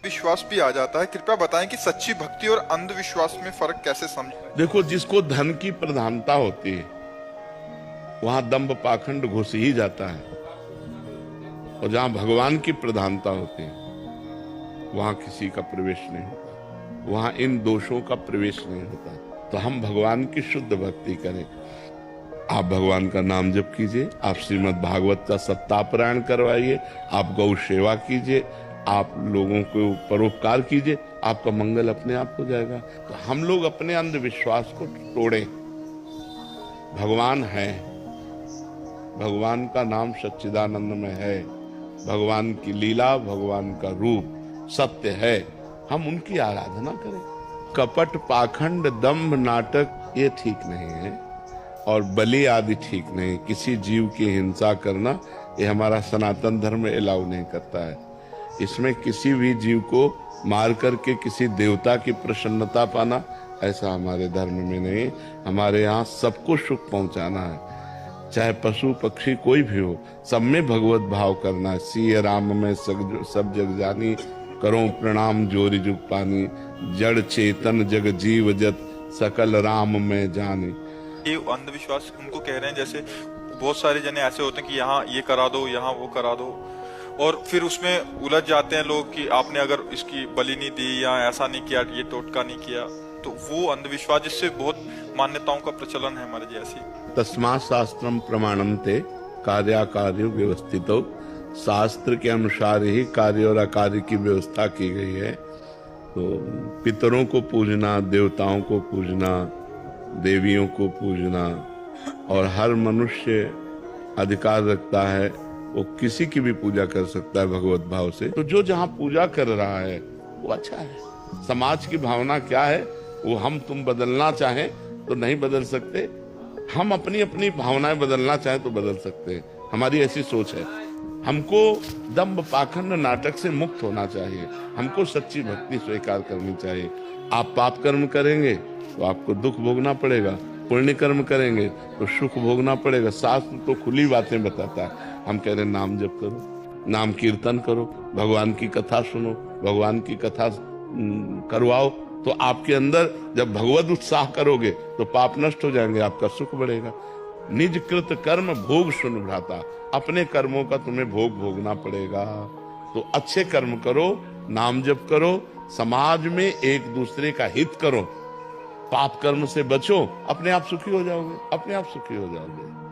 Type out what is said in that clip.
विश्वास भी आ जाता है। कृपया बताएं कि सच्ची भक्ति और अंधविश्वास में फर्क कैसे समझें। देखो, जिसको धन की प्रधानता होती है वहां दंभ पाखंड घुस ही जाता है, और जहां भगवान की प्रधानता होती है वहां किसी का प्रवेश नहीं होता, वहां इन दोषों का प्रवेश नहीं होता। तो हम भगवान की शुद्ध भक्ति करें। आप भगवान का नाम जप कीजिए, आप श्रीमद् भागवत का सप्ताह पारायण करवाइए, आप गौ सेवा कीजिए, आप लोगों को परोपकार कीजिए, आपका मंगल अपने आप हो जाएगा। तो हम लोग अपने अंधविश्वास को तोड़ें। भगवान है, भगवान का नाम सच्चिदानंद में है, भगवान की लीला, भगवान का रूप सत्य है, हम उनकी आराधना करें। कपट, पाखंड, दंभ, नाटक ये ठीक नहीं है, और बलि आदि ठीक नहीं। किसी जीव की हिंसा करना ये हमारा सनातन धर्म अलाउ नहीं करता है। इसमें किसी भी जीव को मार करके किसी देवता की प्रसन्नता पाना, ऐसा हमारे धर्म में नहीं। हमारे यहाँ सबको सुख पहुंचाना है, चाहे पशु पक्षी कोई भी हो, सब में भगवत भाव करना है। सिय राम में सब जग जानी, करो प्रणाम जोरी जुग पानी, जड़ चेतन जग जीव जत, सकल राम में जानी। ये अंधविश्वास उनको कह रहे हैं, जैसे बहुत सारे जने ऐसे होते हैं कि यहाँ ये करा दो, यहाँ वो करा दो, और फिर उसमें उलझ जाते हैं लोग कि आपने अगर इसकी बलि नहीं दी या ऐसा नहीं किया, ये टोटका नहीं किया, तो वो अंधविश्वास, जिससे बहुत मान्यताओं का प्रचलन है हमारे जैसी। तस्मात् शास्त्रम प्रमाणम ते कार्याकार्य व्यवस्थितो, शास्त्र के अनुसार ही कार्य और अकार्य की व्यवस्था की गई है। तो पितरों को पूजना, देवताओं को पूजना, देवियों को पूजना, और हर मनुष्य अधिकार रखता है वो किसी की भी पूजा कर सकता है भगवत भाव से। तो जो जहाँ पूजा कर रहा है वो अच्छा है। समाज की भावना क्या है वो हम तुम बदलना चाहें तो नहीं बदल सकते, हम अपनी अपनी भावनाएं बदलना चाहें तो बदल सकते हैं। हमारी ऐसी सोच है। हमको दंभ पाखंड नाटक से मुक्त होना चाहिए, हमको सच्ची भक्ति स्वीकार करनी चाहिए। आप पाप कर्म करेंगे तो आपको दुख भोगना पड़ेगा, पुण्य कर्म करेंगे तो सुख भोगना पड़ेगा। शास्त्र तो खुली बातें बताता है। हम कह रहे नाम जप करो, नाम कीर्तन करो, भगवान की कथा सुनो, भगवान की कथा करवाओ, तो आपके अंदर जब भगवत उत्साह करोगे तो पाप नष्ट हो जाएंगे, आपका सुख बढ़ेगा। निज कृत कर्म भोग सुन भ्राता, अपने कर्मों का तुम्हें भोग भोगना पड़ेगा। तो अच्छे कर्म करो, नाम जप करो, समाज में एक दूसरे का हित करो, पाप कर्म से बचो, अपने आप सुखी हो जाओगे, अपने आप सुखी हो जाओगे।